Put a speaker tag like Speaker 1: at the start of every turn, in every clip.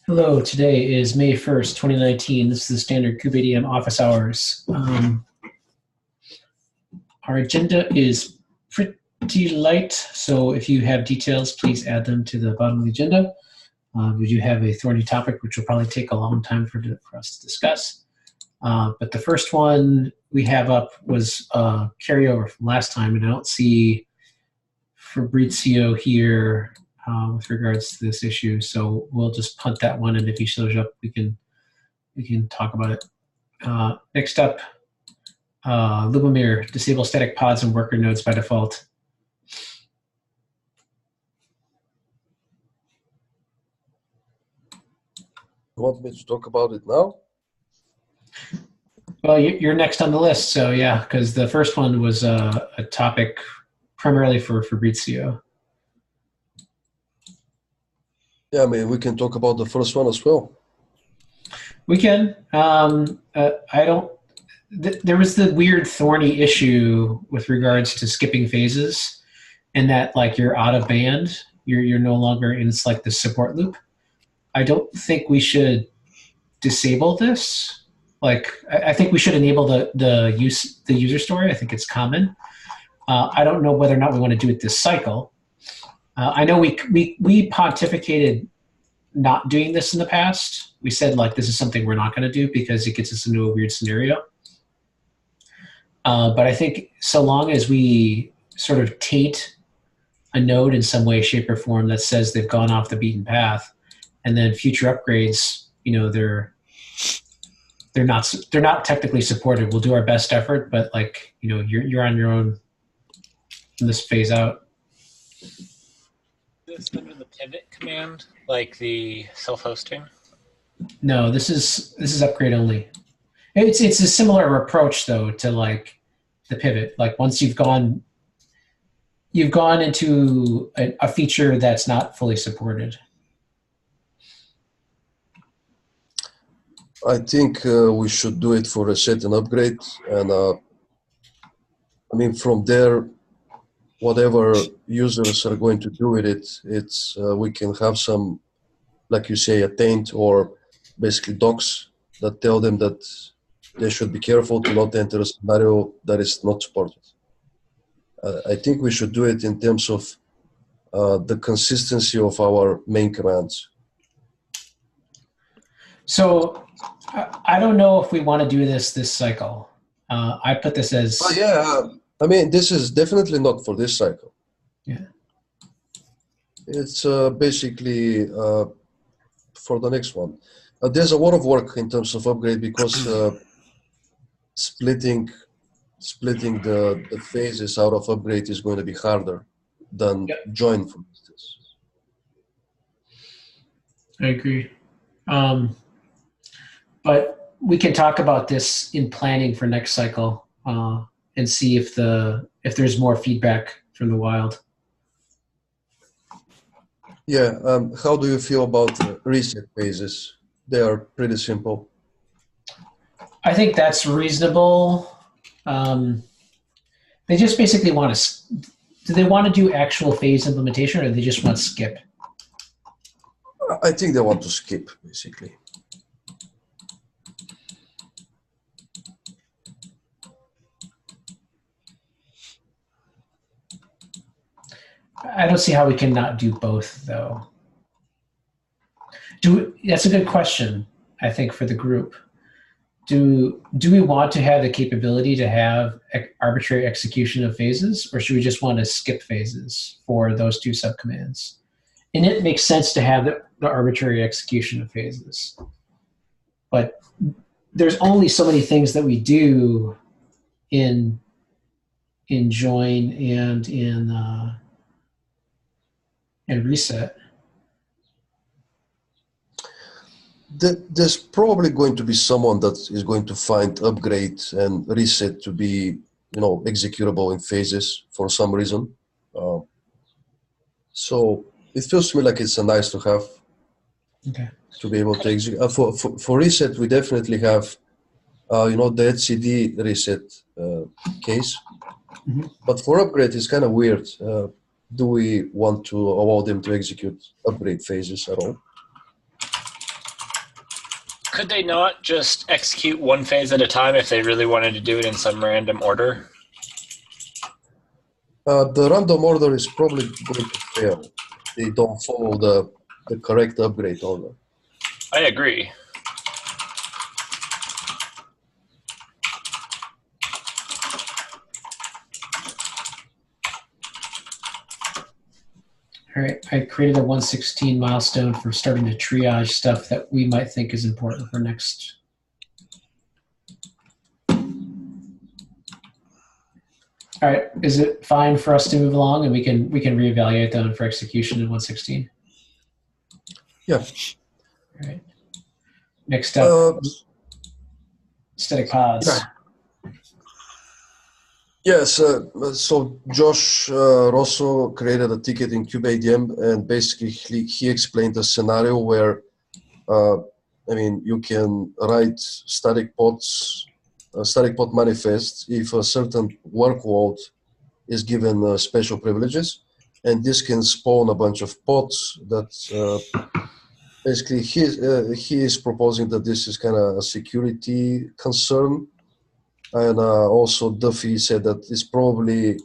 Speaker 1: Hello, today is May 1st, 2019. This is the standard kubeadm office hours. Our agenda is pretty light, so if you have details, please add them to the bottom of the agenda. We do have a thorny topic, which will probably take a long time for us to discuss. But the first one we have up was a carryover from last time, and I don't see Fabrizio here with regards to this issue, so we'll just punt that one, and if he shows up, we can talk about it. Next up, Lubomir, disable static pods and worker nodes by default.
Speaker 2: You want me to talk about it now?
Speaker 1: Well, you're next on the list, so yeah, because the first one was a topic primarily for Fabrizio.
Speaker 2: Yeah, I mean, we can talk about the first one as well.
Speaker 1: We can. There was the weird thorny issue with regards to skipping phases, and that like you're out of band, you're no longer in like the support loop. I don't think we should disable this. Like I think we should enable the user story. I think it's common. I don't know whether or not we want to do it this cycle. I know we pontificated not doing this in the past. We said like this is something we're not going to do because it gets us into a weird scenario. But I think so long as we sort of taint a node in some way, shape, or form that says they've gone off the beaten path, and then future upgrades, you know, they're not technically supported. We'll do our best effort, but like, you know, you're on your own in this phase out.
Speaker 3: Is this under the pivot command, like the self-hosting?
Speaker 1: No, this is upgrade only. It's a similar approach though to like the pivot. Like once you've gone into a feature that's not fully supported.
Speaker 2: I think we should do it for reset and upgrade. And I mean, from there, whatever users are going to do with it, we can have some, like you say, a taint or basically docs that tell them that they should be careful to not enter a scenario that is not supported. I think we should do it in terms of the consistency of our main commands.
Speaker 1: So I don't know if we want to do this cycle. I put this as...
Speaker 2: Oh, yeah, I mean, this is definitely not for this cycle.
Speaker 1: Yeah.
Speaker 2: It's basically for the next one. There's a lot of work in terms of upgrade because splitting the phases out of upgrade is going to be harder than join, for instance.
Speaker 1: I agree. But we can talk about this in planning for next cycle and see if there's more feedback from the wild.
Speaker 2: Yeah. How do you feel about reset phases? They are pretty simple.
Speaker 1: I think that's reasonable. They just basically want to. Do they want to do actual phase implementation, or do they just want to skip?
Speaker 2: I think they want to skip, basically.
Speaker 1: I don't see how we can not do both, though. That's a good question, I think, for the group. Do we want to have the capability to have arbitrary execution of phases, or should we just want to skip phases for those two subcommands? And it makes sense to have the arbitrary execution of phases. But there's only so many things that we do in join and in reset.
Speaker 2: There's probably going to be someone that is going to find upgrade and reset to be, you know, executable in phases for some reason. So it feels to me like it's a nice to have.
Speaker 1: Okay.
Speaker 2: To be able to execute. For reset, we definitely have, you know, the etcd reset case. Mm-hmm. But for upgrade, it's kind of weird. Do we want to allow them to execute upgrade phases at all?
Speaker 3: Could they not just execute one phase at a time if they really wanted to do it in some random order?
Speaker 2: The random order is probably going to fail. They don't follow the correct upgrade order.
Speaker 3: I agree.
Speaker 1: All right, I created a 116 milestone for starting to triage stuff that we might think is important for next. All right, is it fine for us to move along and we can reevaluate them for execution in 116?
Speaker 2: Yeah.
Speaker 1: All right. Next up, static pods.
Speaker 2: Yeah. Yes, so Josh Rosso created a ticket in kubeadm, and basically he explained a scenario where, you can write static pods, static pod manifest if a certain work world is given special privileges, and this can spawn a bunch of pods that basically he is proposing that this is kind of a security concern. And also Duffy said that it's probably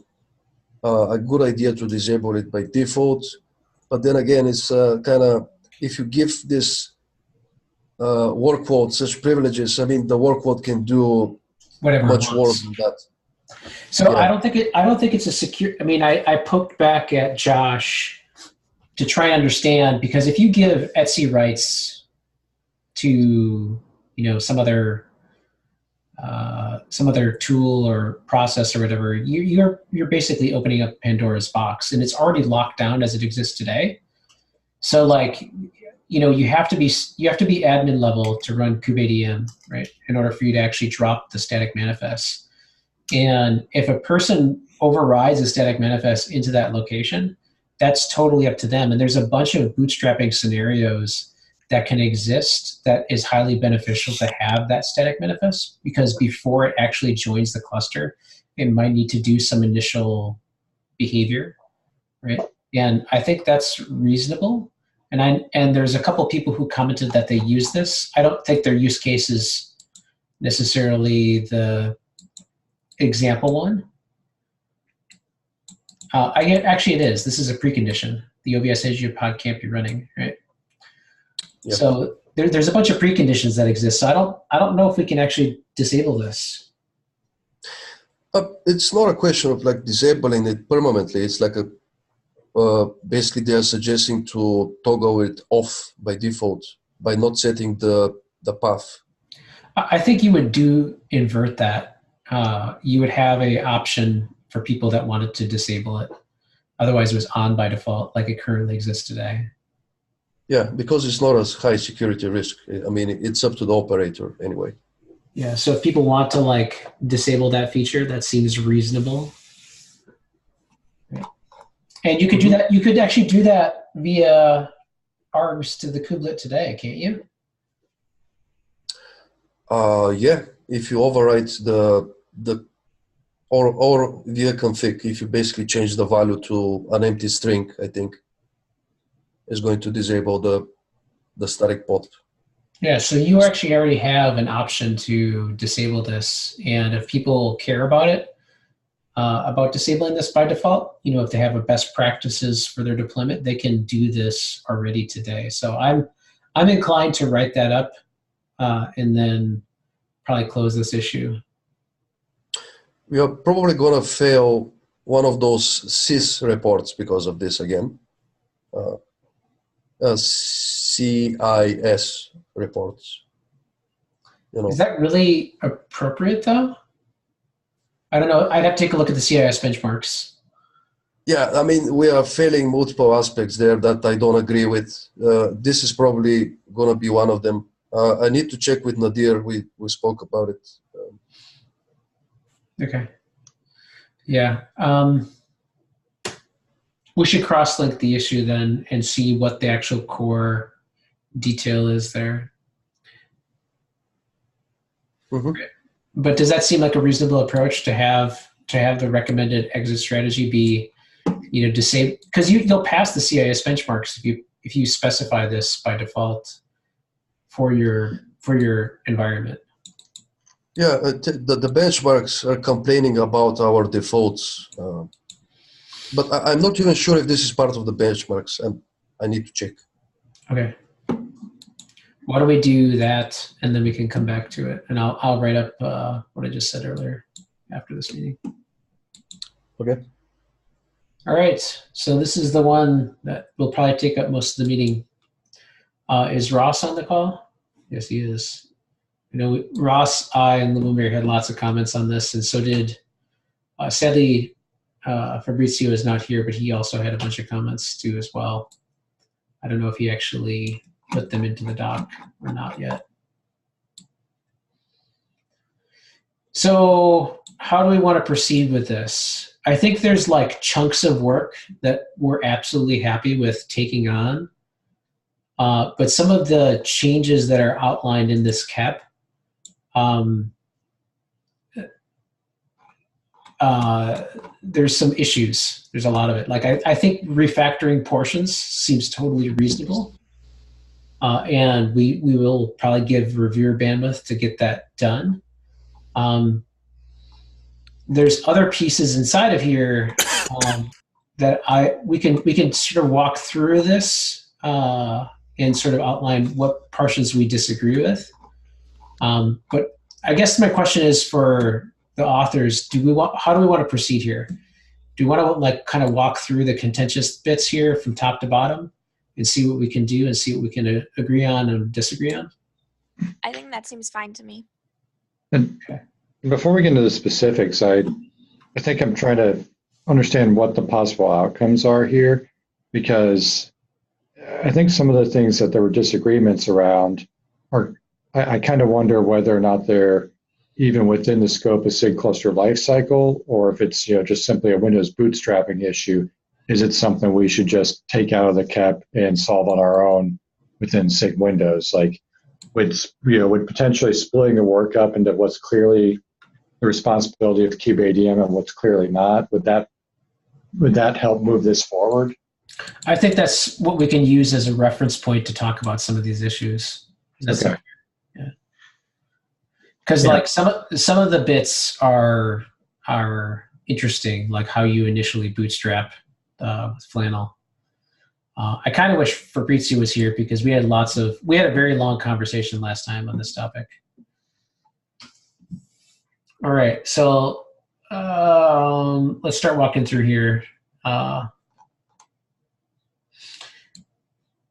Speaker 2: a good idea to disable it by default. But then again, it's kind of, if you give this work quote such privileges, the work quote can do
Speaker 1: whatever
Speaker 2: much more than that.
Speaker 1: So yeah. I don't think it's a secure. I poked back at Josh to try and understand, because if you give Etsy rights to some other tool or process or whatever, you're basically opening up Pandora's box, and it's already locked down as it exists today. So you have to be admin level to run kubeadm, right, in order for you to actually drop the static manifest. And if a person overrides a static manifest into that location, that's totally up to them. And there's a bunch of bootstrapping scenarios that can exist that is highly beneficial to have that static manifest, because before it actually joins the cluster, it might need to do some initial behavior, right? And I think that's reasonable. And there's a couple people who commented that they use this. I don't think their use case is necessarily the example one. Actually, it is. This is a precondition. The OBS Azure pod can't be running, right? Yep. So there's a bunch of preconditions that exist. So I don't know if we can actually disable this.
Speaker 2: It's not a question of disabling it permanently. It's basically they are suggesting to toggle it off by default by not setting the path.
Speaker 1: I think you would invert that. You would have an option for people that wanted to disable it. Otherwise, it was on by default, like it currently exists today.
Speaker 2: Yeah, because it's not as high security risk. It's up to the operator anyway.
Speaker 1: Yeah, so if people want to disable that feature, that seems reasonable. And you could do that. You could actually do that via args to the kubelet today, can't you?
Speaker 2: Yeah, if you overwrite or via config, if you basically change the value to an empty string, I think is going to disable the static pod.
Speaker 1: Yeah, so you actually already have an option to disable this, and if people care about it, about disabling this by default, if they have a best practices for their deployment, they can do this already today. So I'm inclined to write that up and then probably close this issue.
Speaker 2: We are probably going to fail one of those CIS reports because of this again. CIS reports.
Speaker 1: Is that really appropriate though? I don't know. I'd have to take a look at the CIS benchmarks.
Speaker 2: Yeah, we are failing multiple aspects there that I don't agree with. This is probably going to be one of them. I need to check with Nadir. We spoke about it.
Speaker 1: Okay. Yeah. We should cross-link the issue then and see what the actual core detail is there.
Speaker 2: Mm-hmm.
Speaker 1: But does that seem like a reasonable approach to have the recommended exit strategy be, disable? Because you'll pass the CIS benchmarks if you specify this by default for your for your environment.
Speaker 2: Yeah, the benchmarks are complaining about our defaults, but I'm not even sure if this is part of the benchmarks, and I need to check.
Speaker 1: Okay. Why don't we do that, and then we can come back to it, and I'll write up what I just said earlier after this meeting.
Speaker 2: Okay.
Speaker 1: All right. So this is the one that will probably take up most of the meeting. Is Ross on the call? Yes, he is. You know, Ross, I, and Lumumir had lots of comments on this, and so did, sadly, Fabrizio is not here, but he also had a bunch of comments too as well. I don't know if he actually put them into the doc or not yet. So how do we want to proceed with this? I think there's like chunks of work that we're absolutely happy with taking on. But some of the changes that are outlined in this CAP, there's some issues. There's a lot of it. Like I think refactoring portions seems totally reasonable. And we will probably give reviewer bandwidth to get that done. There's other pieces inside of here that we can sort of walk through this and sort of outline what portions we disagree with. But I guess my question is for the authors: how do we want to proceed here? Do we want to like kind of walk through the contentious bits here from top to bottom and see what we can do and see what we can agree on and disagree on?
Speaker 4: I think that seems fine to me.
Speaker 5: And before we get into the specifics, I think I'm trying to understand what the possible outcomes are here, because I think some of the things that there were disagreements around are, I kind of wonder whether or not they're even within the scope of SIG cluster lifecycle, or if it's just simply a Windows bootstrapping issue. Is it something we should just take out of the CAP and solve on our own within SIG Windows? Like, would potentially splitting the work up into what's clearly the responsibility of kubeadm and what's clearly not, would that help move this forward?
Speaker 1: I think that's what we can use as a reference point to talk about some of these issues.
Speaker 5: Okay.
Speaker 1: Yeah. Because like some of the bits are interesting, like how you initially bootstrap with Flannel. I kind of wish Fabrizio was here because we had a very long conversation last time on this topic. All right, so let's start walking through here.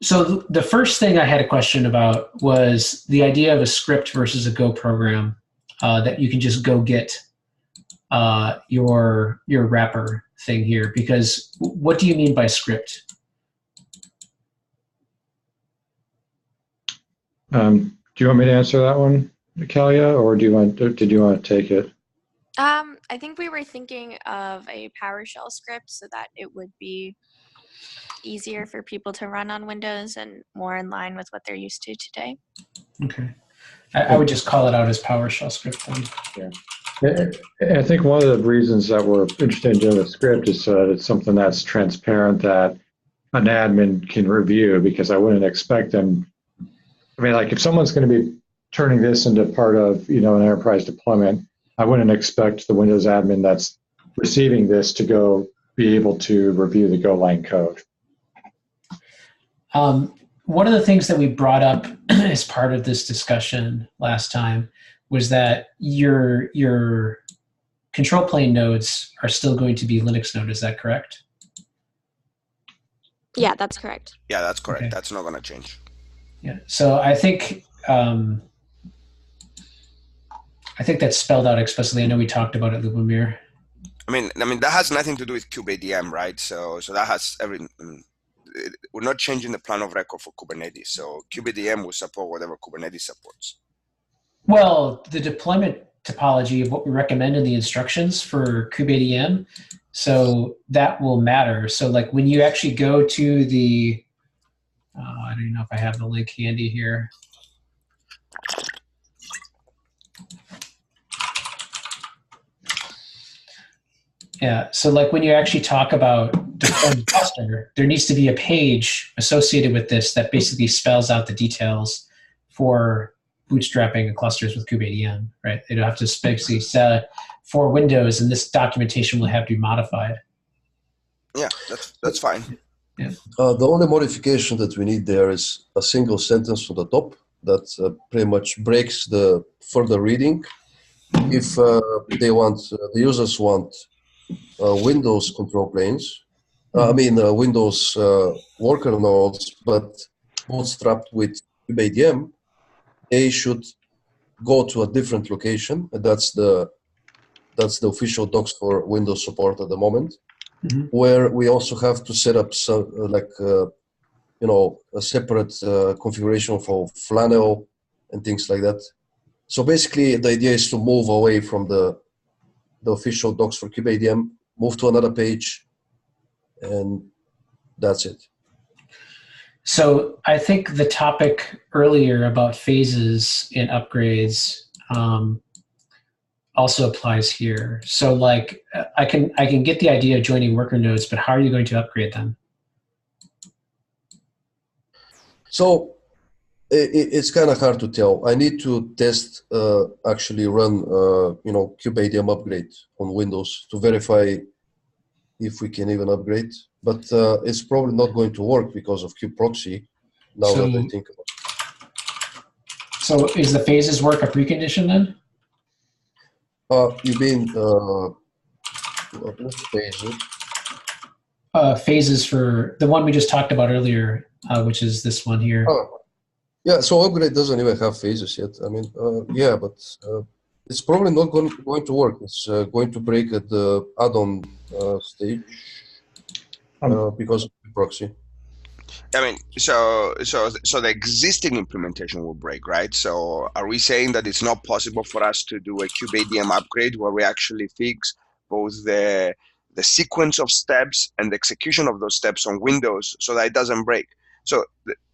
Speaker 1: So the first thing I had a question about was the idea of a script versus a Go program that you can just go get your wrapper thing here. Because what do you mean by script?
Speaker 5: Do you want me to answer that one, Kalia, or did you want to take it?
Speaker 4: I think we were thinking of a PowerShell script so that it would be easier for people to run on Windows and more in line with what they're used to today.
Speaker 1: Okay. I would just call it out as PowerShell script then.
Speaker 5: Yeah. I think one of the reasons that we're interested in doing the script is so that it's something that's transparent that an admin can review, because I wouldn't expect them. I mean, like if someone's going to be turning this into part of an enterprise deployment, I wouldn't expect the Windows admin that's receiving this to go be able to review the Golang code.
Speaker 1: One of the things that we brought up as part of this discussion last time was that your control plane nodes are still going to be Linux node. Is that correct?
Speaker 4: Yeah, that's correct.
Speaker 6: Yeah, that's correct.
Speaker 1: Okay.
Speaker 6: That's not going to change.
Speaker 1: Yeah. So I think that's spelled out explicitly. I know we talked about it, Lubomir.
Speaker 6: I mean that has nothing to do with kubeadm, right? So that has we're not changing the plan of record for Kubernetes. So kubeadm will support whatever Kubernetes supports.
Speaker 1: Well, the deployment topology of what we recommend in the instructions for kubeadm, so that will matter. So like when you actually go to the, I don't even know if I have the link handy here. Yeah, so like when you actually talk about deploying cluster, there needs to be a page associated with this that basically spells out the details for bootstrapping clusters with kubeadm, right? They'd have to basically set for Windows, and this documentation will have to be modified.
Speaker 6: Yeah, that's fine.
Speaker 1: Yeah.
Speaker 2: The only modification that we need there is a single sentence on the top that pretty much breaks the further reading. If the users want Windows control planes, Windows worker nodes, but bootstrapped with kubeadm, they should go to a different location. And that's the official docs for Windows support at the moment, where we also have to set up some a separate configuration for Flannel and things like that. So basically, the idea is to move away from the official docs for kubeadm, move to another page, and that's it.
Speaker 1: So I think the topic earlier about phases and upgrades also applies here. So like I can get the idea of joining worker nodes, but how are you going to upgrade them?
Speaker 2: So it's kind of hard to tell. I need to test, actually run, kubeadm upgrade on Windows to verify if we can even upgrade. But it's probably not going to work because of kubeproxy. Now that I think about it.
Speaker 1: So is the phases work a precondition then?
Speaker 2: You mean what phases?
Speaker 1: Phases for the one we just talked about earlier, which is this one here.
Speaker 2: Yeah, so upgrade doesn't even have phases yet. I mean, yeah, but it's probably not going to work. It's going to break at the add-on stage because of the proxy.
Speaker 6: I mean, so the existing implementation will break, right? So are we saying that it's not possible for us to do a kubeadm upgrade where we actually fix both the sequence of steps and the execution of those steps on Windows so that it doesn't break? So,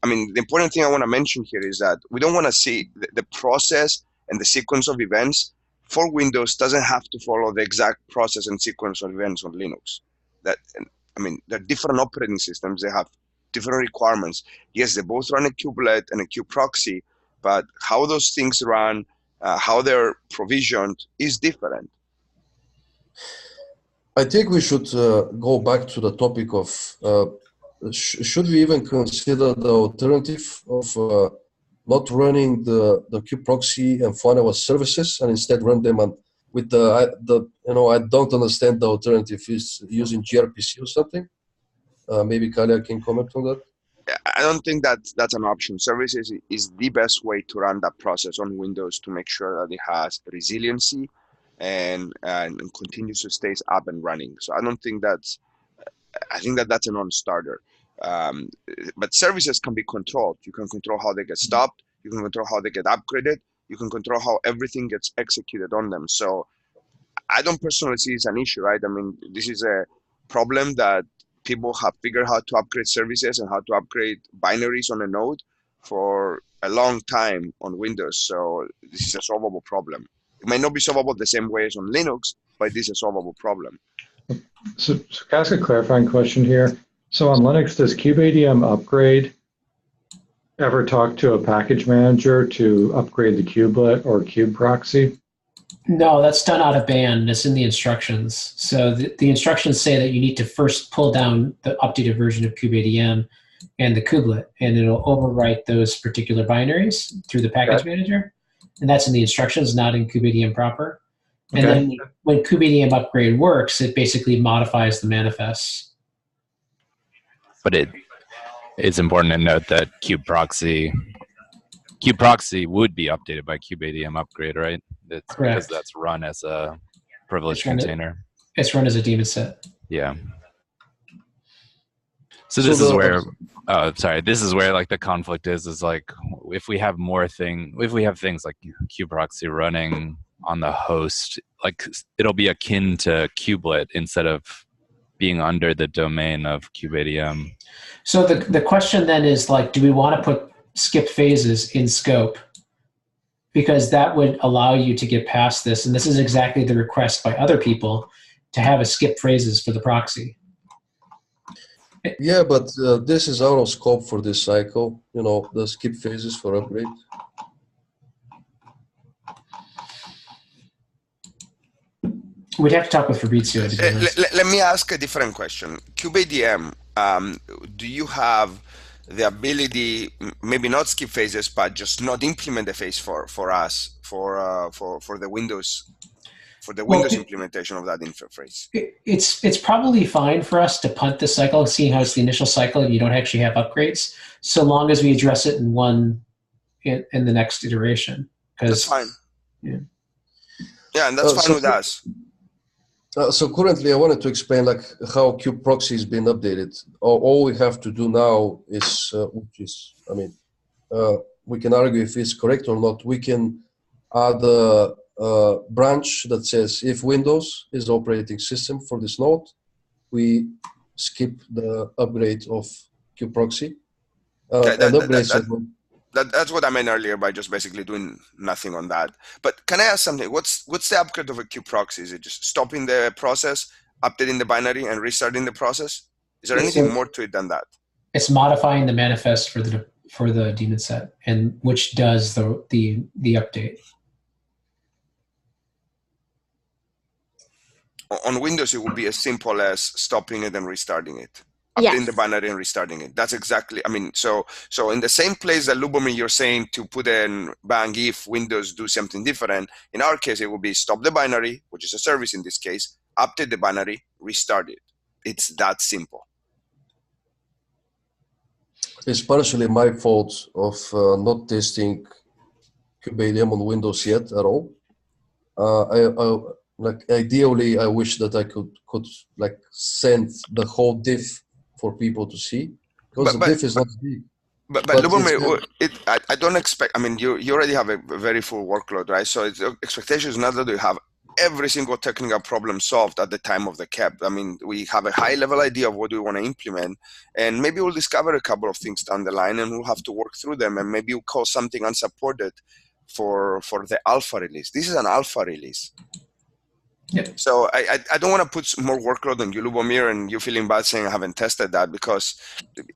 Speaker 6: I mean, the important thing I want to mention here is that we don't want to see the process and the sequence of events for Windows doesn't have to follow the exact process and sequence of events on Linux. There are different operating systems. They have different requirements. Yes, they both run a kubelet and a kubeproxy, but how those things run, how they're provisioned is different.
Speaker 2: I think we should go back to the topic of should we even consider the alternative of not running the kubeproxy and Flannel as services and instead run them with I don't understand the alternative is using gRPC or something. Maybe Kalia can comment on that.
Speaker 6: I don't think that's an option. Services is the best way to run that process on Windows to make sure that it has resiliency and continues to stay up and running. So I think that's a non-starter. But services can be controlled. You can control how they get stopped. You can control how they get upgraded. You can control how everything gets executed on them. So I don't personally see it's an issue, right? I mean, this is a problem that people have figured out how to upgrade services and how to upgrade binaries on a node for a long time on Windows. So this is a solvable problem. It might not be solvable the same way as on Linux, but this is a solvable problem.
Speaker 5: So can I ask a clarifying question here? So on Linux, does kubeadm upgrade ever talk to a package manager to upgrade the kubelet or kubeproxy?
Speaker 1: No, that's done out of band. It's in the instructions. So the instructions say that you need to first pull down the updated version of kubeadm and the kubelet, and it'll overwrite those particular binaries through the package manager. And that's in the instructions, not in kubeadm proper. And then when kubeadm upgrade works, it basically modifies the manifests.
Speaker 7: But it's important to note that kubeproxy would be updated by kubeadm upgrade, right? It's
Speaker 1: correct.
Speaker 7: Because that's run as a privileged container.
Speaker 1: It's run as a daemon set.
Speaker 7: Yeah. So this is where, this is where like the conflict is like if we have things like kubeproxy running on the host, like it'll be akin to kubelet instead of being under the domain of kubeadm.
Speaker 1: So the question then is like, do we want to put skip phases in scope? Because that would allow you to get past this. And this is exactly the request by other people to have a skip phases for the proxy.
Speaker 2: Yeah, but this is out of scope for this cycle, the skip phases for upgrade.
Speaker 1: We'd have to talk with Fabrizio, to be honest.
Speaker 6: Let me ask a different question. kubeadm, do you have the ability, maybe not skip phases, but just not implement the phase for us for the Windows implementation of that interface?
Speaker 1: It's probably fine for us to punt this cycle, seeing how it's the initial cycle and you don't actually have upgrades, so long as we address it in the next iteration.
Speaker 6: That's fine.
Speaker 1: Yeah.
Speaker 6: Yeah, and that's fine with us.
Speaker 2: So currently, I wanted to explain like how kubeproxy has been updated. All we have to do now is, we can argue if it's correct or not. We can add a branch that says if Windows is the operating system for this node, we skip the upgrade of kubeproxy.
Speaker 6: That's what I meant earlier by just basically doing nothing on that. But can I ask something? What's the upgrade of a kubeproxy? Is it just stopping the process, updating the binary, and restarting the process? Is there anything more to it than that?
Speaker 1: It's modifying the manifest for the daemon set, and which does the update.
Speaker 6: On Windows, it would be as simple as stopping it and restarting it. Updating the binary and restarting it. That's exactly, so in the same place that Lubomir, you're saying to put in bang if Windows do something different, in our case, it would be stop the binary, which is a service in this case, update the binary, restart it. It's that simple.
Speaker 2: It's partially my fault of not testing kubeadm on Windows yet at all. Ideally, I wish that I could like send the whole diff for people to see, because the diff is not big.
Speaker 6: But Lubomir, I don't expect, you already have a very full workload, right? So the expectation is not that you have every single technical problem solved at the time of the KEP. We have a high level idea of what we want to implement, and maybe we'll discover a couple of things down the line and we'll have to work through them, and maybe we'll call something unsupported for the alpha release. This is an alpha release.
Speaker 1: Yep.
Speaker 6: So I don't want to put more workload on you, Lubomir, and you feeling bad saying I haven't tested that, because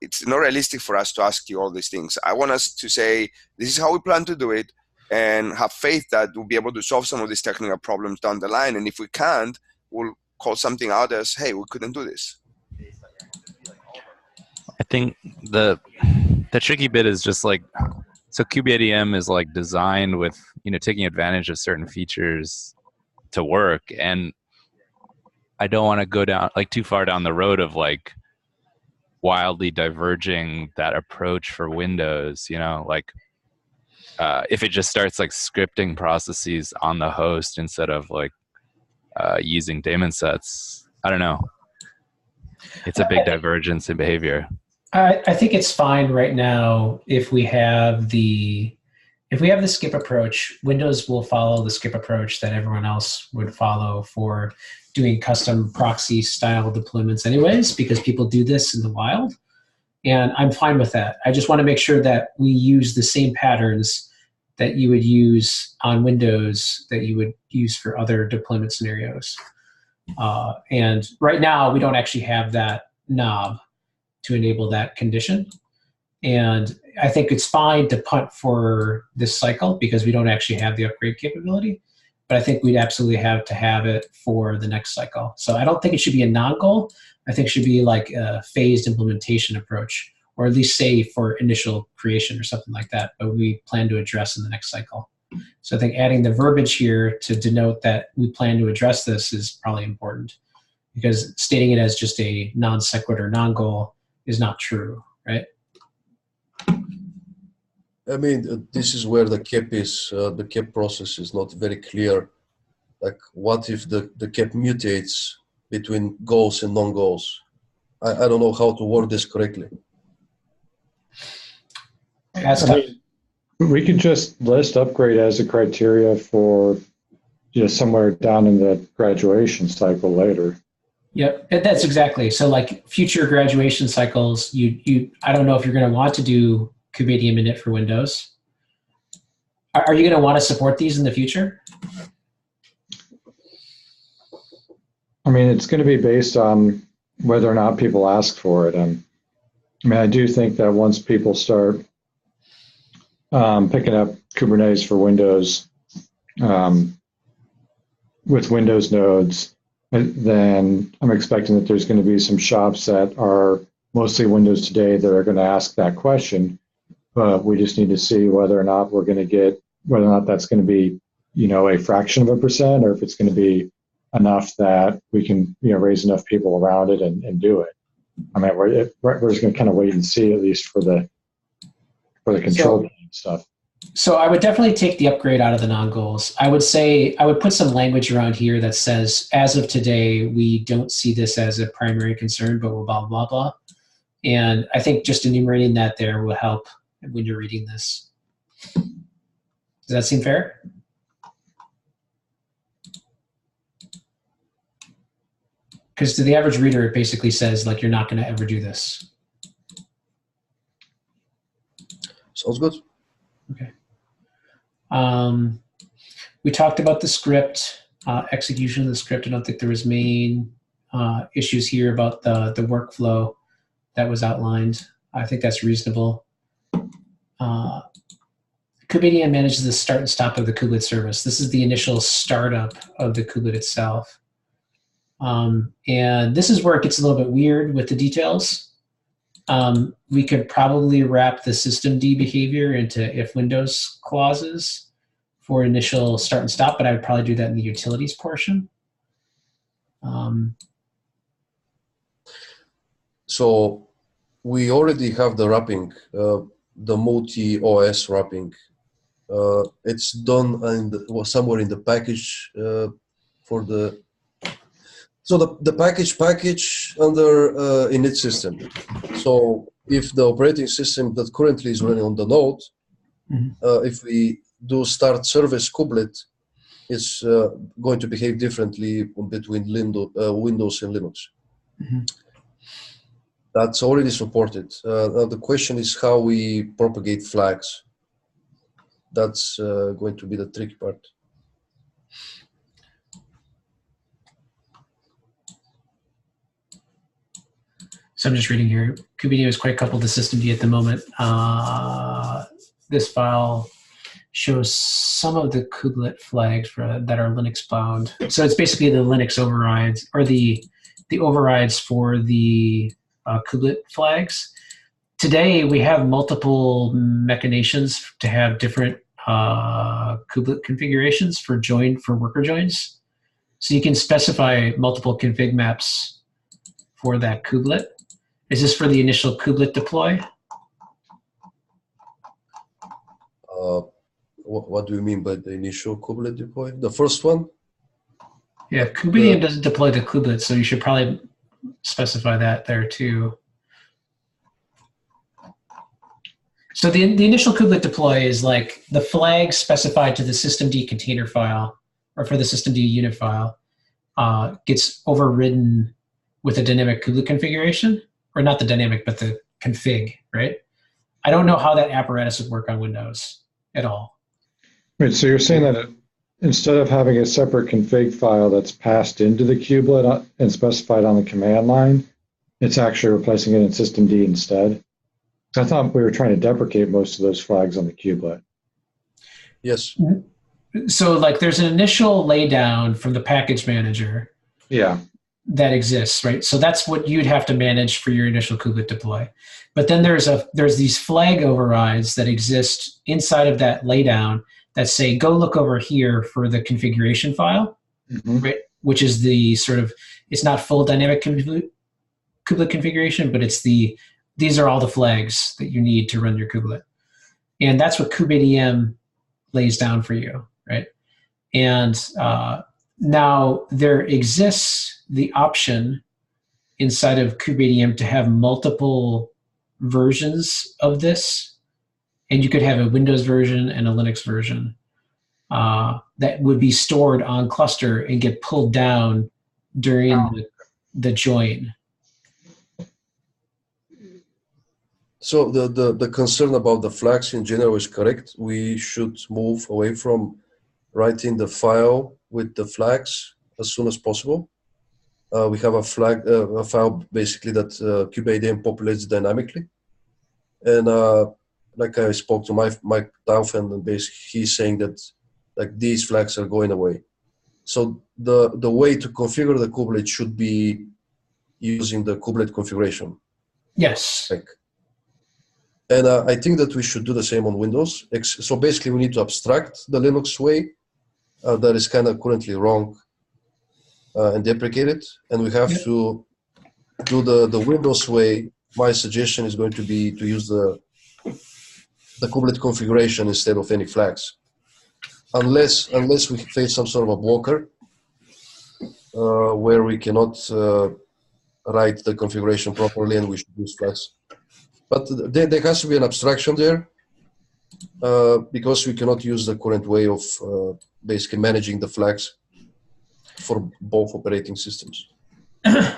Speaker 6: it's not realistic for us to ask you all these things. I want us to say, this is how we plan to do it, and have faith that we'll be able to solve some of these technical problems down the line. And if we can't, we'll call something out as, hey, we couldn't do this.
Speaker 7: I think the tricky bit is just like, so kubeadm is like designed with, taking advantage of certain features to work, and I don't want to go down like too far down the road of like wildly diverging that approach for Windows, if it just starts like scripting processes on the host instead of like using daemon sets. I don't know. It's a big divergence in behavior.
Speaker 1: I think it's fine right now if we have the skip approach. Windows will follow the skip approach that everyone else would follow for doing custom proxy style deployments anyways, because people do this in the wild. And I'm fine with that. I just want to make sure that we use the same patterns that you would use on Windows that you would use for other deployment scenarios. And right now, we don't actually have that knob to enable that condition. And I think it's fine to punt for this cycle because we don't actually have the upgrade capability, but I think we'd absolutely have to have it for the next cycle. So I don't think it should be a non-goal. I think it should be like a phased implementation approach, or at least say for initial creation or something like that, but we plan to address in the next cycle. So I think adding the verbiage here to denote that we plan to address this is probably important, because stating it as just a non sequitur non-goal is not true, right?
Speaker 2: This is where the KEP is, the KEP process is not very clear. Like, what if the KEP mutates between goals and non-goals? I don't know how to word this correctly.
Speaker 5: We could just list upgrade as a criteria for somewhere down in the graduation cycle later.
Speaker 1: Yep, that's exactly. So like future graduation cycles, I don't know if you're going to want to do kubeadm init for Windows. Are you going to want to support these in the future?
Speaker 5: It's going to be based on whether or not people ask for it. I do think that once people start picking up Kubernetes for Windows, with Windows nodes, then I'm expecting that there's going to be some shops that are mostly Windows today that are going to ask that question. But we just need to see whether or not whether or not that's going to be, a fraction of a percent, or if it's going to be enough that we can, raise enough people around it and do it. I mean, we're just going to kind of wait and see, at least for the control stuff.
Speaker 1: So I would definitely take the upgrade out of the non-goals. I would put some language around here that says, as of today, we don't see this as a primary concern, but blah, blah, blah, blah. And I think just enumerating that there will help when you're reading this. Does that seem fair? Because to the average reader, it basically says, like, you're not going to ever do this.
Speaker 2: Sounds good.
Speaker 1: Okay. We talked about the script, execution of the script. I don't think there was main issues here about the workflow that was outlined. I think that's reasonable. kubeadm manages the start and stop of the kubelet service. This is the initial startup of the kubelet itself. And this is where it gets a little bit weird with the details. We could probably wrap the systemd behavior into if Windows clauses for initial start and stop, but I would probably do that in the utilities portion.
Speaker 2: So we already have the wrapping, the multi-OS wrapping. It's done somewhere in the package for the. So the package under init system. So if the operating system that currently is running on the node, if we do start service kubelet, it's going to behave differently between Windows and Linux. That's already supported. Now the question is how we propagate flags. That's going to be the tricky part.
Speaker 1: So I'm just reading here. kubeadm is quite coupled to systemd at the moment. This file shows some of the kubelet flags that are Linux bound. So it's basically the Linux overrides, or the overrides for the kubelet flags. Today we have multiple machinations to have different kubelet configurations for worker joins. So you can specify multiple config maps for that kubelet. Is this for the initial kubelet deploy?
Speaker 2: What do you mean by the initial kubelet deploy? The first one?
Speaker 1: Yeah, kubeadm doesn't deploy the kubelet, so you should probably specify that there too. So the initial kubelet deploy is like the flag specified to the systemd container file, or for the systemd unit file, gets overridden with a dynamic kubelet configuration, or not the dynamic, but the config, right? I don't know how that apparatus would work on Windows at all.
Speaker 5: Right, so you're saying that instead of having a separate config file that's passed into the kubelet and specified on the command line, it's actually replacing it in systemd instead? I thought we were trying to deprecate most of those flags on the kubelet.
Speaker 2: Yes.
Speaker 1: So like there's an initial laydown from the package manager.
Speaker 5: Yeah.
Speaker 1: That exists, right? So that's what you'd have to manage for your initial kubelet deploy. But then there's these flag overrides that exist inside of that laydown that say, go look over here for the configuration file, right? Which is the sort of, it's not full dynamic kubelet configuration, but it's these are all the flags that you need to run your kubelet. And that's what kubeadm lays down for you, right? And now there exists the option inside of kubeadm to have multiple versions of this, and you could have a Windows version and a Linux version that would be stored on cluster and get pulled down during the join.
Speaker 2: So the concern about the flags in general is correct. We should move away from writing the file with the flags as soon as possible. We have a file basically that kubeadm populates dynamically, and like I spoke to Mike Taufen, and basically he's saying that like these flags are going away. So the way to configure the kubelet should be using the kubelet configuration.
Speaker 1: Yes.
Speaker 2: And I think that we should do the same on Windows. So basically, we need to abstract the Linux way that is kind of currently wrong and deprecated, and we have to do the Windows way. My suggestion is going to be to use the kubelet configuration instead of any flags, unless we face some sort of a blocker where we cannot write the configuration properly and we should use flags. But there has to be an abstraction there because we cannot use the current way of basically managing the flags for both operating systems.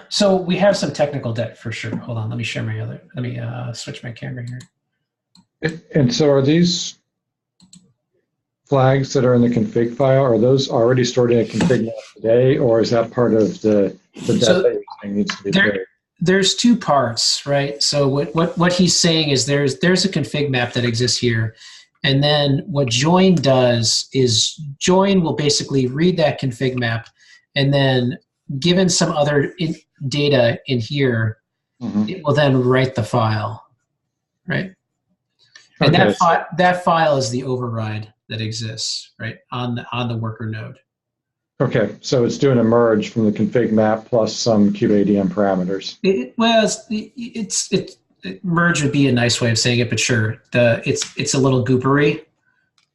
Speaker 1: So we have some technical debt for sure. Hold on, let me share let me switch my camera here.
Speaker 5: And so are these flags that are in the config file, are those already stored in a config map today, or is that part of the debt that you're saying needs to be paid?
Speaker 1: There's two parts, right? So what he's saying is there's a config map that exists here. And then what join does is join will basically read that config map, and then given some other data in here, it will then write the file, right? And that file is the override that exists, right, on the worker node.
Speaker 5: Okay, so it's doing a merge from the config map plus some kubeadm parameters.
Speaker 1: Merge would be a nice way of saying it, but sure, it's a little goopery.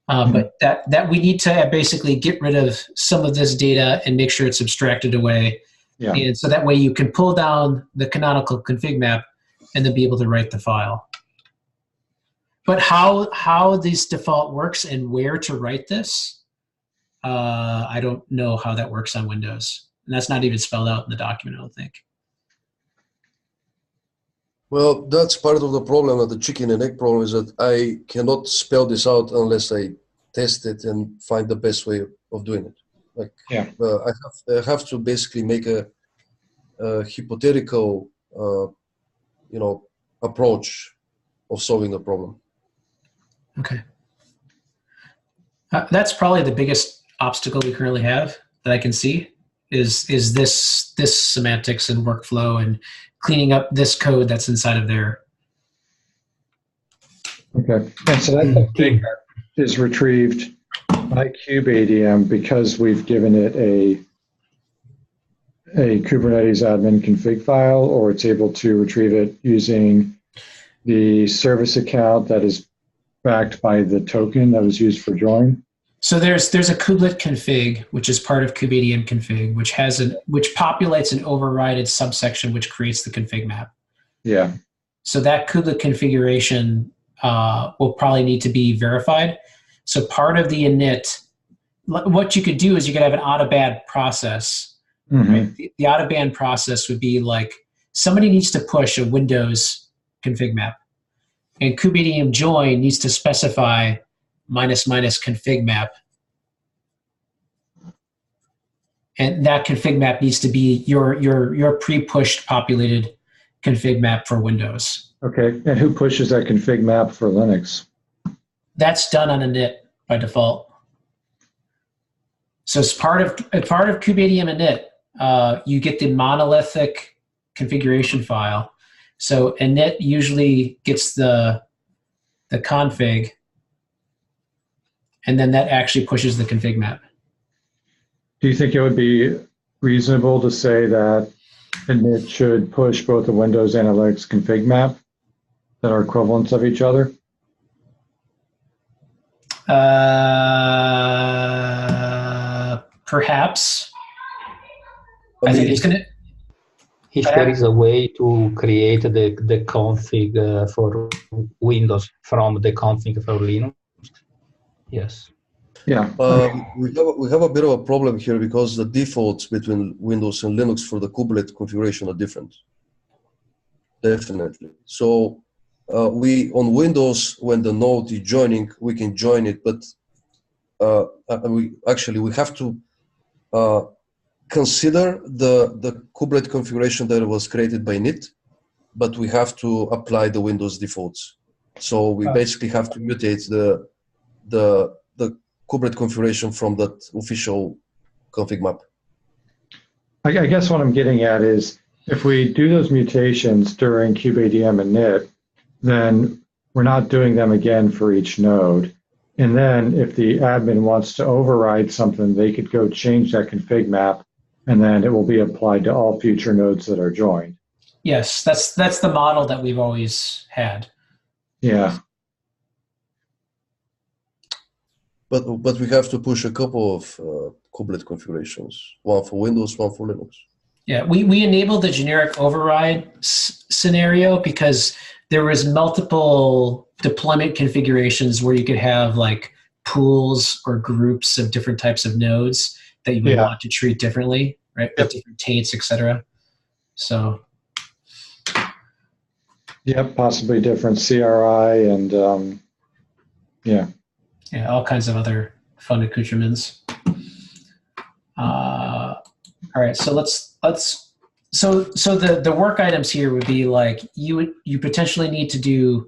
Speaker 1: But that we need to basically get rid of some of this data and make sure it's abstracted away. Yeah. And so that way you can pull down the canonical config map and then be able to write the file. But how this default works and where to write this, I don't know how that works on Windows. And that's not even spelled out in the document, I don't think.
Speaker 2: Well, that's part of the problem, of the chicken and egg problem, is that I cannot spell this out unless I test it and find the best way of doing it. I have to basically make a hypothetical, approach of solving the problem.
Speaker 1: Okay. That's probably the biggest obstacle we currently have that I can see is this semantics and workflow and cleaning up this code that's inside of there.
Speaker 5: Okay, and so that config is retrieved by kubeadm because we've given it a Kubernetes admin config file, or it's able to retrieve it using the service account that is backed by the token that was used for join.
Speaker 1: So there's a kubelet config, which is part of kubeadm config, which populates an overrided subsection which creates the config map.
Speaker 5: Yeah.
Speaker 1: So that kubelet configuration will probably need to be verified. So part of the init, what you could do is you could have an out-of-band process. Right? The out-of-band process would be like somebody needs to push a Windows config map, and kubeadm join needs to specify -- config map, and that config map needs to be your pre-pushed populated config map for Windows.
Speaker 5: Okay, and who pushes that config map for Linux?
Speaker 1: That's done on init by default. So as part of kubeadm init, you get the monolithic configuration file. So init usually gets the config, and then that actually pushes the config map.
Speaker 5: Do you think it would be reasonable to say that init should push both the Windows and a Linux config map that are equivalents of each other?
Speaker 1: Perhaps. I think it's going to...
Speaker 8: If there is a way to create the config for Windows from the config for Linux, yes.
Speaker 5: Yeah.
Speaker 2: We have a bit of a problem here because the defaults between Windows and Linux for the kubelet configuration are different. Definitely. So we on Windows, when the node is joining, we can join it, but we have to consider the kubelet configuration that was created by init, but we have to apply the Windows defaults. So we basically have to mutate the kubelet configuration from that official config map.
Speaker 5: I guess what I'm getting at is if we do those mutations during kubeadm and init, then we're not doing them again for each node. And then if the admin wants to override something, they could go change that config map, and then it will be applied to all future nodes that are joined.
Speaker 1: Yes, that's the model that we've always had.
Speaker 5: Yeah.
Speaker 2: But we have to push a couple of kubelet configurations, one for Windows, one for Linux.
Speaker 1: Yeah, we enabled the generic override scenario because there was multiple deployment configurations where you could have like pools or groups of different types of nodes that you would want to treat differently, right? With different taints, etc. So.
Speaker 5: Yep, possibly different CRI and yeah.
Speaker 1: Yeah, all kinds of other fun accoutrements. All right, so the work items here would be like you potentially need to do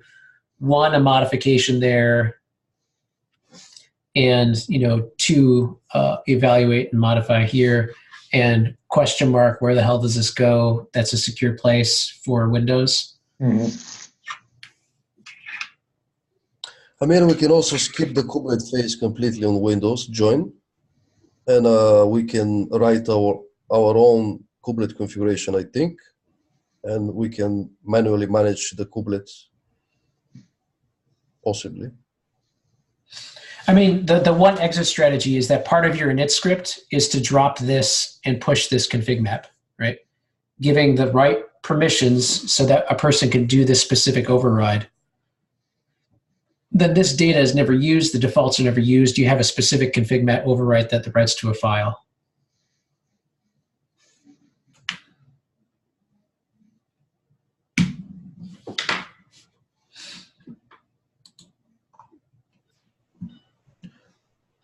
Speaker 1: a modification there, and two, evaluate and modify here, and question mark, where the hell does this go? That's a secure place for Windows.
Speaker 5: Mm-hmm.
Speaker 2: I mean, we can also skip the kubelet phase completely on Windows, join, and we can write our own kubelet configuration, I think, and we can manually manage the kubelet, possibly.
Speaker 1: I mean, the one exit strategy is that part of your init script is to drop this and push this config map, right? Giving the right permissions so that a person can do this specific override. Then this data is never used, the defaults are never used. You have a specific config map override that writes to a file.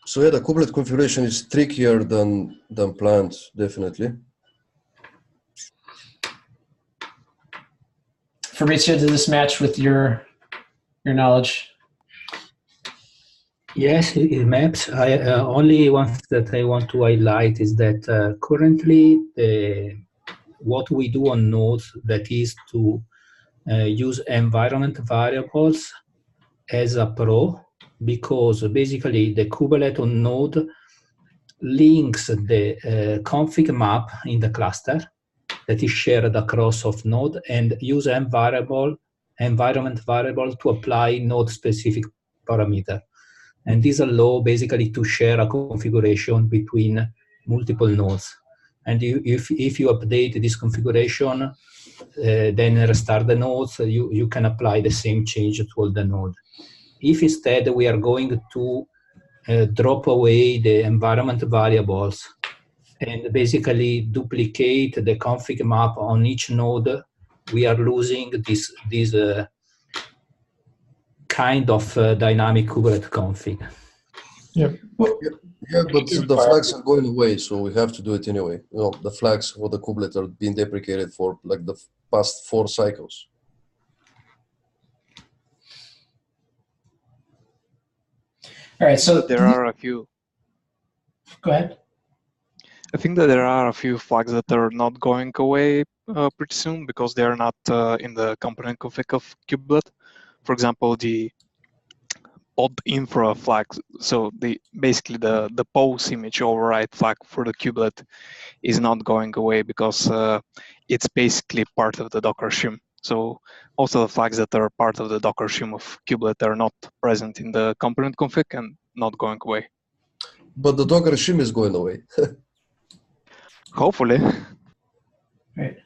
Speaker 2: So yeah, the kubelet configuration is trickier than planned, definitely.
Speaker 1: Fabrizio, did this match with your knowledge?
Speaker 8: Yes, it maps. Only one that I want to highlight is that currently what we do on nodes, that is to use environment variables as a pro, because basically the kubelet on node links the config map in the cluster that is shared across of node and use environment variable to apply node specific parameter. And this allows basically to share a configuration between multiple nodes. And if you update this configuration, then restart the nodes, you can apply the same change to all the nodes. If instead we are going to drop away the environment variables and basically duplicate the config map on each node, we are losing this kind of dynamic kubelet config.
Speaker 5: Yep.
Speaker 2: Yeah, but the flags are going away, so we have to do it anyway. The flags for the kubelet are being deprecated for like the past 4 cycles.
Speaker 1: All right, so
Speaker 9: there are a few.
Speaker 1: Go ahead.
Speaker 9: I think that there are a few flags that are not going away pretty soon because they are not in the component config of kubelet. For example, the pod infra flag. So basically the pose image override flag for the kubelet is not going away because it's basically part of the Docker shim. So also the flags that are part of the Docker shim of kubelet are not present in the component config and not going away.
Speaker 2: But the Docker shim is going away.
Speaker 9: Hopefully.
Speaker 1: Right.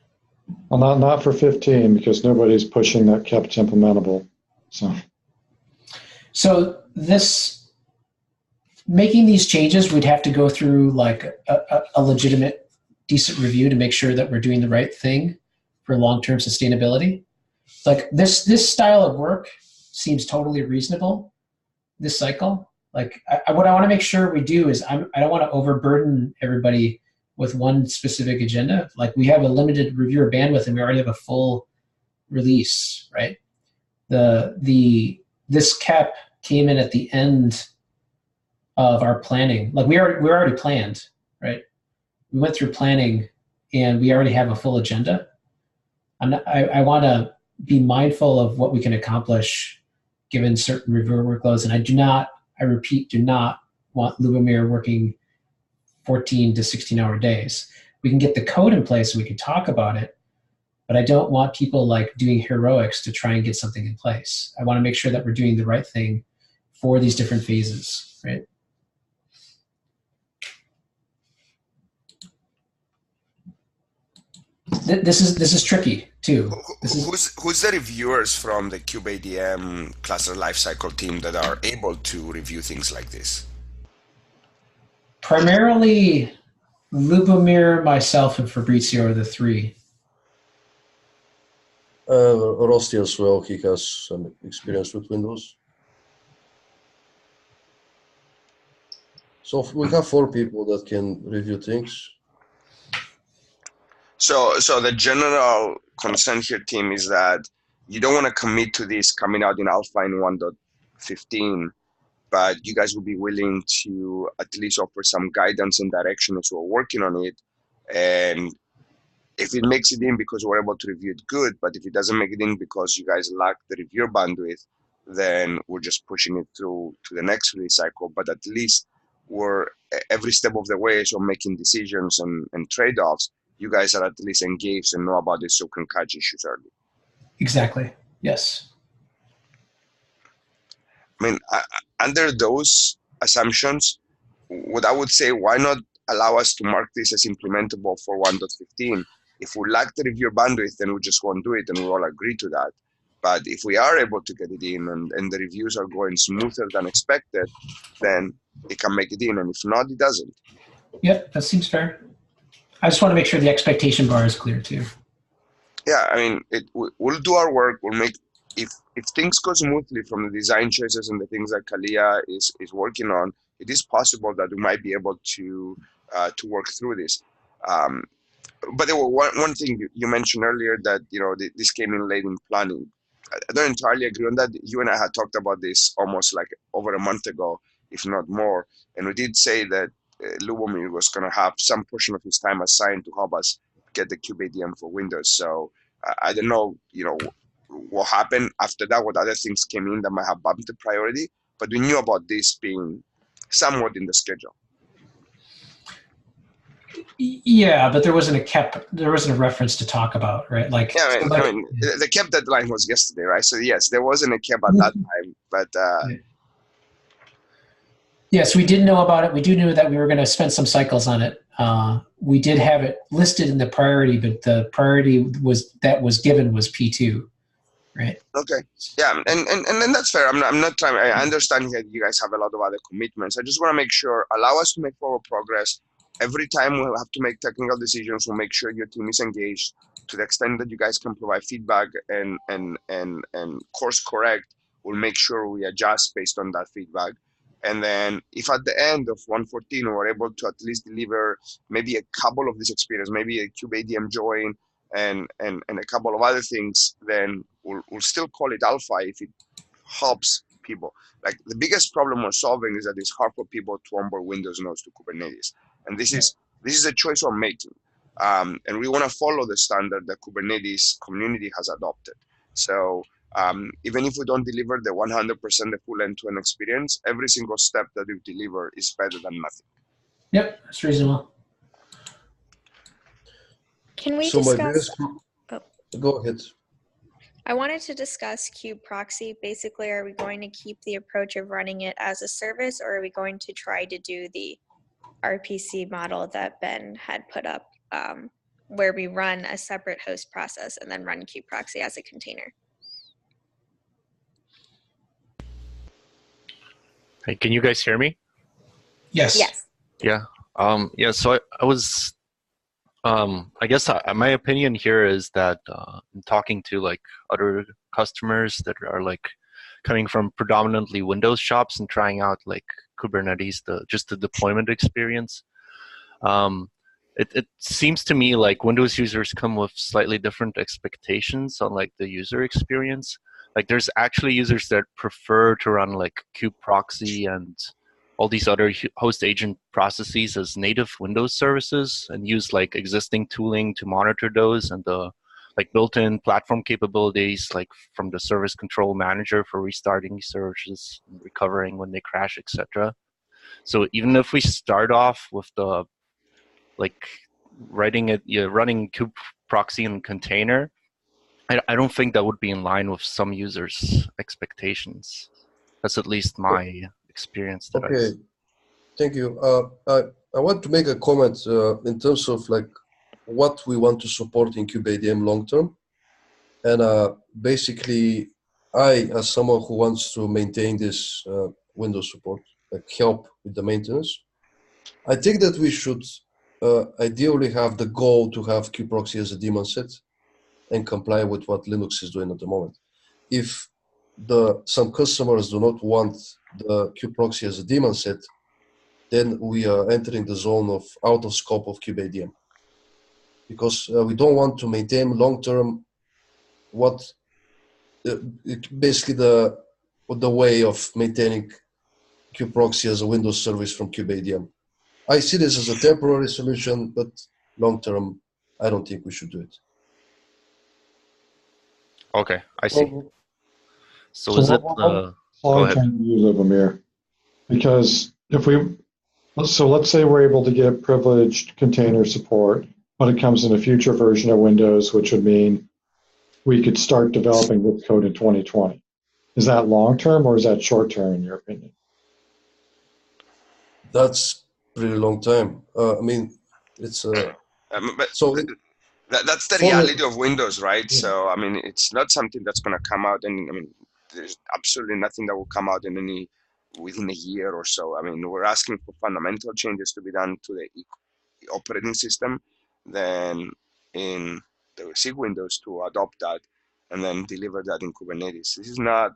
Speaker 5: Well, not for 15 because nobody's pushing that kept implementable. So
Speaker 1: this, making these changes, we'd have to go through like a legitimate, decent review to make sure that we're doing the right thing for long-term sustainability. Like this style of work seems totally reasonable this cycle. Like what I want to make sure we do is I don't want to overburden everybody with one specific agenda. Like we have a limited reviewer bandwidth and we already have a full release, right? This cap came in at the end of our planning. Like we're already planned, right? we went through planning and we already have a full agenda. I want to be mindful of what we can accomplish given certain reviewer workloads. And I repeat, do not want Lubomir working 14 to 16-hour days. We can get the code in place and we can talk about it, but I don't want people like doing heroics to try and get something in place. I want to make sure that we're doing the right thing for these different phases, right? This is tricky too.
Speaker 6: Who's the reviewers from the kubeadm cluster lifecycle team that are able to review things like this?
Speaker 1: Primarily Lubomir, myself, and Fabrizio are the three.
Speaker 2: Rusty as well, he has some experience with Windows. So we have 4 people that can review things.
Speaker 6: So the general consent here, team, is that you don't want to commit to this coming out in alpha in 1.15, but you guys will be willing to at least offer some guidance and direction as we're working on it. And if it makes it in because we're able to review it, good. But if it doesn't make it in because you guys lack the reviewer bandwidth, then we're just pushing it through to the next release cycle. But at least we're every step of the way, so making decisions and trade-offs, you guys are at least engaged and know about this so can catch issues early.
Speaker 1: Exactly. Yes.
Speaker 6: I mean, under those assumptions, what I would say, why not allow us to mark this as implementable for 1.15? If we lack the reviewer bandwidth, then we just won't do it, and we all agree to that. But if we are able to get it in and the reviews are going smoother than expected, then it can make it in, and if not, it doesn't.
Speaker 1: Yep, that seems fair. I just want to make sure the expectation bar is clear too.
Speaker 6: Yeah, I mean, we'll do our work. We'll make if things go smoothly from the design choices and the things that Kalia is working on, it is possible that we might be able to work through this. But there was one thing you mentioned earlier that this came in late in planning. I don't entirely agree on that. You and I had talked about this almost like over a month ago, if not more, and we did say that Lubomir was going to have some portion of his time assigned to help us get the kubeadm for Windows. So I don't know, what happened after that, what other things came in that might have bumped the priority, but we knew about this being somewhat in the schedule.
Speaker 1: Yeah, but there wasn't a reference to talk about, right? Like,
Speaker 6: yeah, I mean, the KEP deadline was yesterday, right? So yes, there wasn't a KEP at that time, but
Speaker 1: yes, we did know about it. We do know that we were going to spend some cycles on it. We did have it listed in the priority, but the priority that was given was P2, right?
Speaker 6: Okay, yeah, and that's fair. I'm not trying. I understand that you guys have a lot of other commitments. I just want to make sure, allow us to make forward progress. Every time we'll have to make technical decisions, we'll make sure your team is engaged to the extent that you guys can provide feedback and course correct. We'll make sure we adjust based on that feedback. And then if at the end of 114 we're able to at least deliver maybe a couple of this experience, maybe a kubeadm join and a couple of other things, then we'll still call it alpha if it helps people. Like the biggest problem we're solving is that it's hard for people to onboard Windows nodes to Kubernetes. And this is a choice we're making. And we want to follow the standard that Kubernetes community has adopted. So even if we don't deliver the 100% the full end-to-end experience, every single step that we deliver is better than nothing.
Speaker 1: Yep, that's reasonable.
Speaker 4: Can we
Speaker 2: So
Speaker 4: discuss?
Speaker 2: Go ahead.
Speaker 4: I wanted to discuss kube proxy. Basically, are we going to keep the approach of running it as a service, or are we going to try to do the RPC model that Ben had put up, where we run a separate host process and then run kube proxy as a container?
Speaker 10: Hey, can you guys hear me?
Speaker 1: Yes.
Speaker 4: Yes.
Speaker 10: Yeah. Yeah. So I was, I guess my opinion here is that I'm talking to like other customers that are like coming from predominantly Windows shops and trying out like Kubernetes, just the deployment experience. It seems to me like Windows users come with slightly different expectations on like the user experience. Like there's actually users that prefer to run like kube proxy and all these other host agent processes as native Windows services and use like existing tooling to monitor those and the like built-in platform capabilities like from the service control manager for restarting these services and recovering when they crash, etc. So even if we start off with the like running kube proxy in container, I don't think that would be in line with some users' expectations. That's at least my experience that
Speaker 2: Okay, thank you. I want to make a comment in terms of like what we want to support in kubeadm long term. And basically, as someone who wants to maintain this Windows support, like help with the maintenance, I think that we should ideally have the goal to have kubeproxy as a daemon set and comply with what Linux is doing at the moment. If some customers do not want the kubeproxy as a daemon set, then we are entering the zone of out of scope of kubeadm, because we don't want to maintain long-term what basically the way of maintaining kubeproxy as a Windows service from kubeadm. I see this as a temporary solution, but long-term, I don't think we should do it.
Speaker 10: Okay, I see. So
Speaker 5: So
Speaker 10: is it?
Speaker 5: what
Speaker 10: Go ahead.
Speaker 5: can you, Lubomir? Because let's say we're able to get privileged container support, but it comes in a future version of Windows, which would mean we could start developing this code in 2020. Is that long-term or is that short-term in your opinion?
Speaker 2: That's pretty long time. I mean, it's
Speaker 6: but
Speaker 2: so
Speaker 6: that's the
Speaker 2: for
Speaker 6: reality of Windows, right?
Speaker 2: Yeah.
Speaker 6: So I mean, it's not something that's going to come out, and I mean, there's absolutely nothing that will come out within a year or so. I mean, we're asking for fundamental changes to be done to the operating system, then in the SIG Windows to adopt that and then deliver that in Kubernetes. This is not,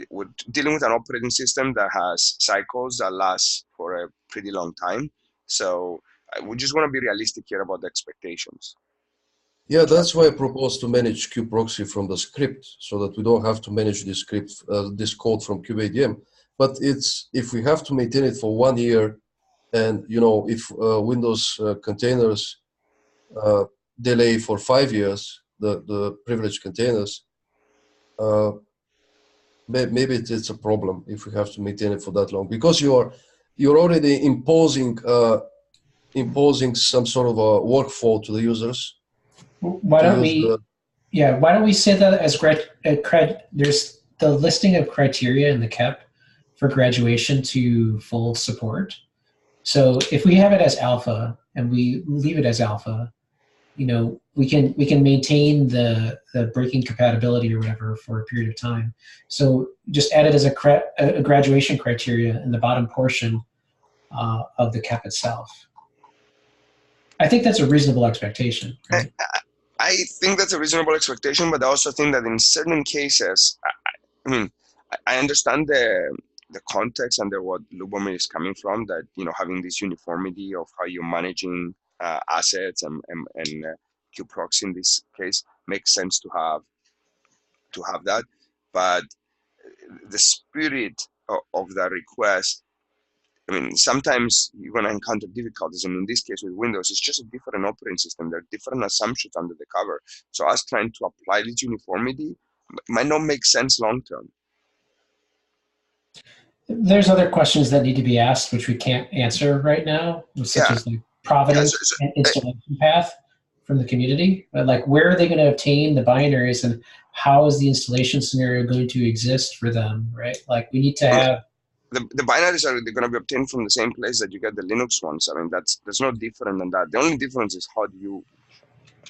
Speaker 6: we're dealing with an operating system that has cycles that last for a pretty long time. So we just want to be realistic here about the expectations.
Speaker 2: Yeah, that's why I propose to manage kubeproxy from the script, so that we don't have to manage this script, this code from kubeadm. But if we have to maintain it for 1 year, and if Windows containers delay for 5 years, the privileged containers, maybe it's a problem if we have to maintain it for that long, because you're already imposing some sort of a workflow to the users.
Speaker 1: Why don't we? Yeah, why don't we say that as there's the listing of criteria in the KEP for graduation to full support. So if we have it as alpha and we leave it as alpha, we can maintain the breaking compatibility or whatever for a period of time. So just add it as a graduation criteria in the bottom portion of the KEP itself. I think that's a reasonable expectation, right?
Speaker 6: I think that's a reasonable expectation, but I also think that in certain cases, I understand the context under what Lubomir is coming from, that having this uniformity of how you're managing assets and kubeproxy in this case makes sense to have that. But the spirit of the request, sometimes you're going to encounter difficulties, and in this case with Windows, it's just a different operating system. There are different assumptions under the cover. So us trying to apply this uniformity might not make sense long term.
Speaker 1: There's other questions that need to be asked, which we can't answer right now, such as like provenance and installation path from the community. Like, where are they going to obtain the binaries, and how is the installation scenario going to exist for them, right? Like, we need to have...
Speaker 6: The binaries are going to be obtained from the same place that you get the Linux ones. There's no different than that. The only difference is how do you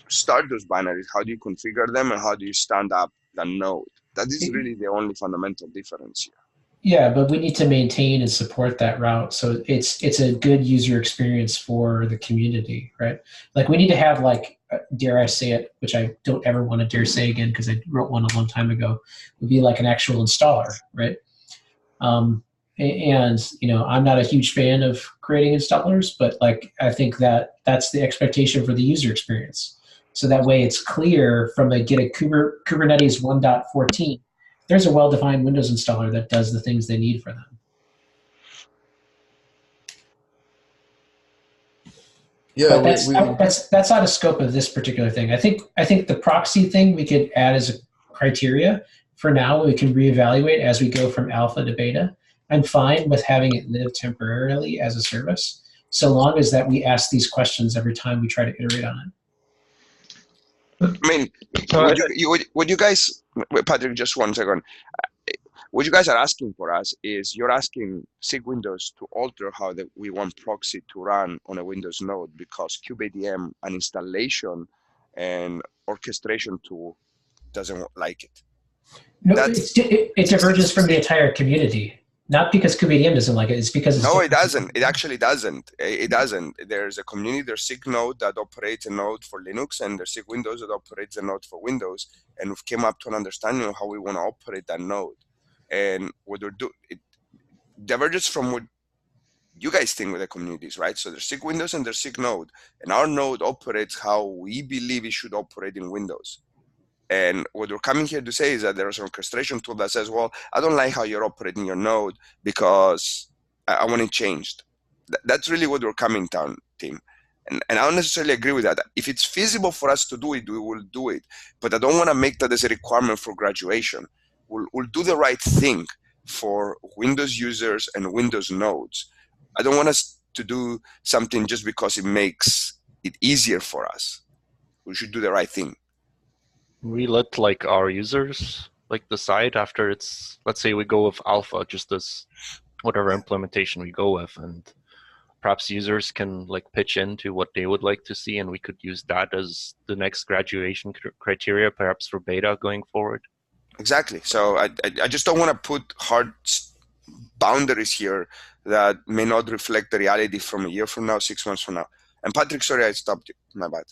Speaker 6: start those binaries, how do you configure them, and how do you stand up the node. That is really the only fundamental difference here.
Speaker 1: Yeah, but we need to maintain and support that route, so it's a good user experience for the community, right? Like, we need to have, like, dare I say it, which I don't ever want to dare say again because I wrote one a long time ago, would be like an actual installer, right? And I'm not a huge fan of creating installers, but like, I think that's the expectation for the user experience. So that way it's clear from get a Kubernetes 1.14, there's a well-defined Windows installer that does the things they need for them.
Speaker 2: Yeah,
Speaker 1: But that's out of scope of this particular thing. I think the proxy thing we could add as a criteria. For now, we can reevaluate as we go from alpha to beta. I'm fine with having it live temporarily as a service, so long as that we ask these questions every time we try to iterate on it.
Speaker 6: I mean, would you guys, wait, Patrick, just 1 second. What you guys are asking for us is you're asking SIG Windows to alter how we want proxy to run on a Windows node because kubeadm, an installation and orchestration tool, doesn't like it.
Speaker 1: No, it diverges from the entire community. Not because kubeadm doesn't like it, it's because it's
Speaker 6: no, it doesn't. It actually doesn't. It doesn't. There's a community, there's SIG node that operates a node for Linux, and there's SIG Windows that operates a node for Windows. And we've came up to an understanding of how we want to operate that node. And what we're doing, it diverges from what you guys think with the communities, right? So there's SIG Windows and there's SIG node. And our node operates how we believe it should operate in Windows. And what we're coming here to say is that there's an orchestration tool that says, well, I don't like how you're operating your node because I want it changed. That's really what we're coming down, team. And I don't necessarily agree with that. If it's feasible for us to do it, we will do it. But I don't want to make that as a requirement for graduation. We'll do the right thing for Windows users and Windows nodes. I don't want us to do something just because it makes it easier for us. We should do the right thing.
Speaker 10: We let like our users like decide after it's, let's say we go with alpha, just as whatever implementation we go with, and perhaps users can like pitch into what they would like to see, and we could use that as the next graduation criteria, perhaps for beta going forward.
Speaker 6: Exactly. So I just don't want to put hard boundaries here that may not reflect the reality from a year from now, 6 months from now. And Patrick, sorry, I stopped you. My bad.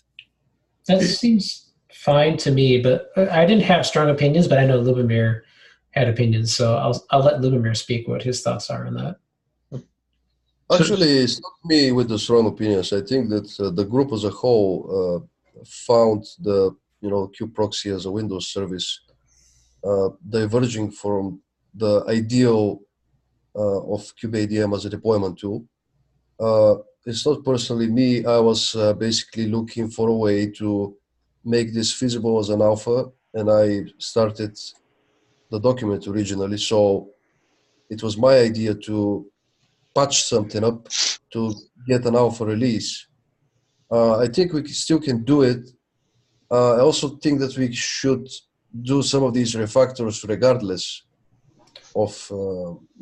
Speaker 1: That seems fine to me, but I didn't have strong opinions, but I know Lubomir had opinions, so I'll let Lubomir speak what his thoughts are on that.
Speaker 2: Actually, it's not me with the strong opinions. I think that the group as a whole found the kubeproxy as a Windows service diverging from the ideal of kubeadm as a deployment tool. It's not personally me. I was basically looking for a way to make this feasible as an alpha, and I started the document originally. So it was my idea to patch something up to get an alpha release. I think we still can do it. I also think that we should do some of these refactors regardless of,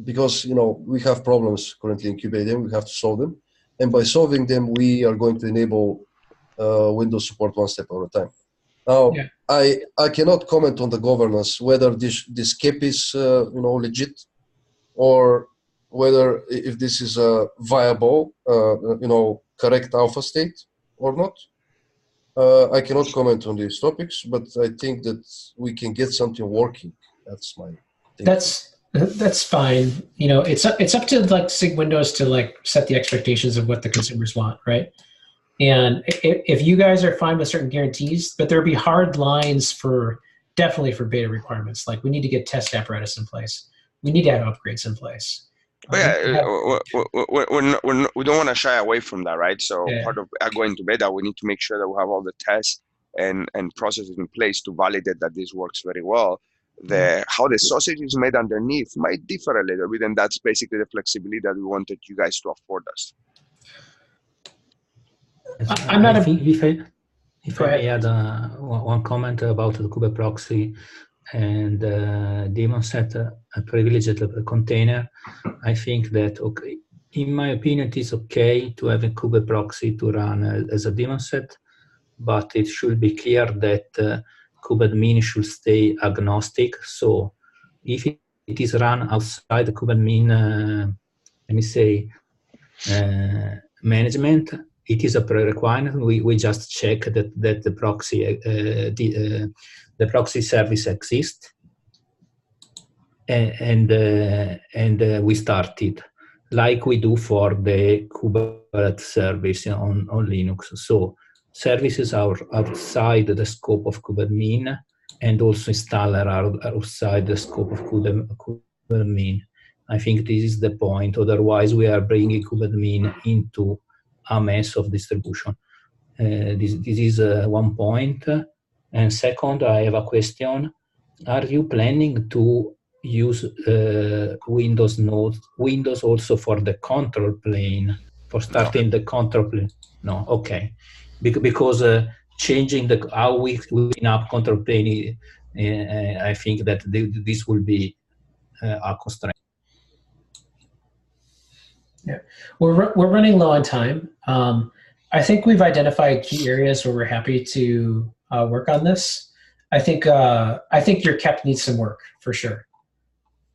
Speaker 2: because we have problems currently in kubeadm, we have to solve them. And by solving them, we are going to enable Windows support one step at a time. Now, yeah. I cannot comment on the governance, whether this cap is legit, or whether if this is a viable, correct alpha state or not. I cannot comment on these topics, but I think that we can get something working. That's my thinking.
Speaker 1: That's fine. It's up to like SIG Windows to like set the expectations of what the consumers want, right? And if you guys are fine with certain guarantees, but there'll be hard lines definitely for beta requirements. Like we need to get test apparatus in place. We need to have upgrades in place.
Speaker 6: We don't want to shy away from that, right? So yeah. Part of going to beta, we need to make sure that we have all the tests and processes in place to validate that this works very well. How the sausage is made underneath might differ a little bit, and that's basically the flexibility that we wanted you guys to afford us.
Speaker 8: I'm not. If I may add one comment about the kubeproxy and daemon set a privileged container, I think that in my opinion, it is okay to have a kubeproxy to run as a daemon set, but it should be clear that kubeadmin should stay agnostic. So if it is run outside the kubeadmin, let me say, management, it is a prerequirement. We just check that the proxy the proxy service exists, and we start it like we do for the kubeadm service on Linux. So services are outside the scope of kubeadmin, and also installer are outside the scope of kubeadm. I think this is the point. Otherwise, we are bringing kubeadm into a mess of distribution. This is one point. And second, I have a question. Are you planning to use Windows also for the control plane, for starting the control plane? No, okay. Because changing how we clean up control plane, I think that this will be a constraint.
Speaker 1: Yeah, we're running low on time. I think we've identified key areas where we're happy to work on this. I think your KEP needs some work for sure.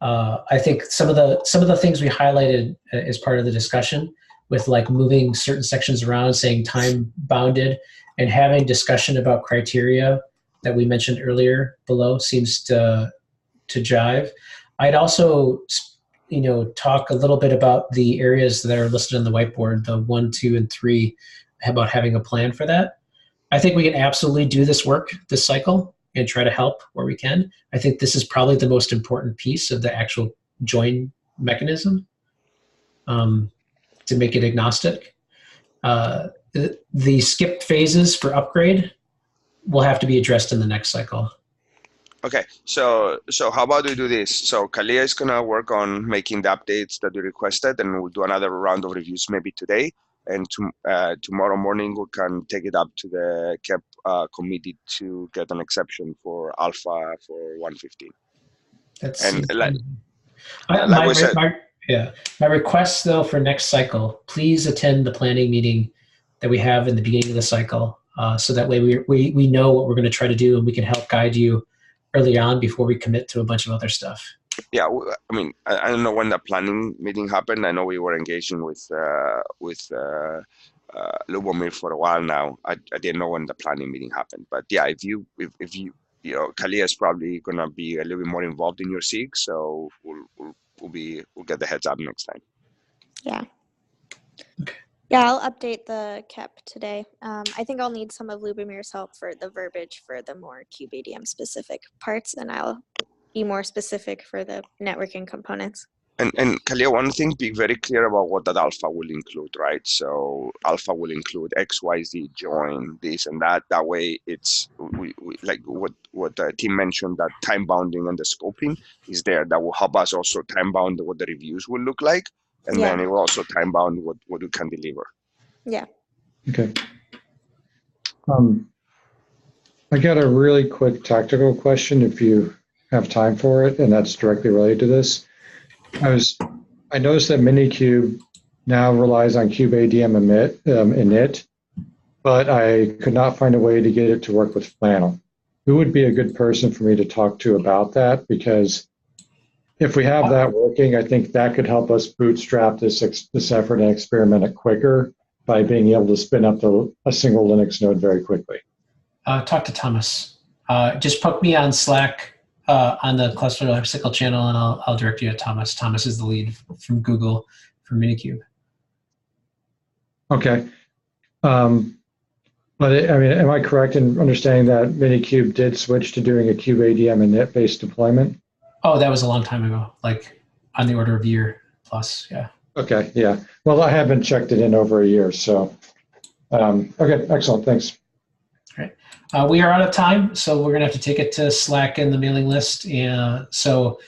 Speaker 1: I think some of the things we highlighted as part of the discussion, with like moving certain sections around, saying time bounded, and having discussion about criteria that we mentioned earlier below, seems to jive. I'd also talk a little bit about the areas that are listed on the whiteboard, the 1, 2, and 3, about having a plan for that. I think we can absolutely do this work this cycle and try to help where we can. I think this is probably the most important piece of the actual join mechanism, to make it agnostic. The skipped phases for upgrade will have to be addressed in the next cycle.
Speaker 6: Okay, so how about we do this? So Kalia is gonna work on making the updates that we requested, and we'll do another round of reviews maybe today. And tomorrow morning we can take it up to the KEP committee to get an exception for alpha for 115.
Speaker 1: My request though for next cycle, please attend the planning meeting that we have in the beginning of the cycle, so that way we know what we're going to try to do, and we can help guide you early on before we commit to a bunch of other stuff.
Speaker 6: Yeah, I mean, I don't know when the planning meeting happened. I know we were engaging with Lubomir for a while now. I didn't know when the planning meeting happened, but yeah, if you Kalia is probably gonna be a little bit more involved in your SIG, so we'll get the heads up next time.
Speaker 4: Yeah. Yeah, I'll update the KEP today. I think I'll need some of Lubomir's help for the verbiage for the more kubeadm specific parts, and I'll be more specific for the networking components.
Speaker 6: And Kalia, one thing, be very clear about what that alpha will include, right? So alpha will include X, Y, Z, join, this and that. That way, it's we like what the team mentioned, that time bounding and the scoping is there. That will help us also time bound what the reviews will look like, and then it will also time bound what we can deliver.
Speaker 4: Yeah.
Speaker 5: Okay. I got a really quick tactical question if you have time for it, and that's directly related to this. I noticed that Minikube now relies on kubeadm init, but I could not find a way to get it to work with Flannel. Who would be a good person for me to talk to about that? Because if we have that working, I think that could help us bootstrap this effort and experiment it quicker by being able to spin up a single Linux node very quickly.
Speaker 1: Talk to Thomas. Just poke me on Slack on the Cluster Lifecycle channel, and I'll direct you to Thomas. Thomas is the lead from Google for Minikube.
Speaker 5: Okay. But am I correct in understanding that Minikube did switch to doing a kubeadm init-based deployment?
Speaker 1: Oh, that was a long time ago, like on the order of a year plus, yeah.
Speaker 5: Okay, yeah. Well, I haven't checked it in over a year, so. Okay, excellent, thanks.
Speaker 1: All right. We are out of time, so we're gonna have to take it to Slack and the mailing list. So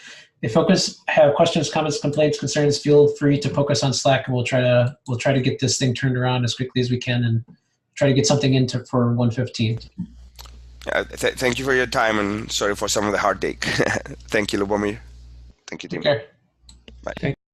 Speaker 1: if folks have questions, comments, complaints, concerns, feel free to poke us on Slack, and we'll try to get this thing turned around as quickly as we can and try to get something into for 115.
Speaker 6: Thank you for your time, and sorry for some of the heartache. Thank you, Lubomir. Thank you, team.
Speaker 1: Okay.
Speaker 6: Bye.
Speaker 1: Thank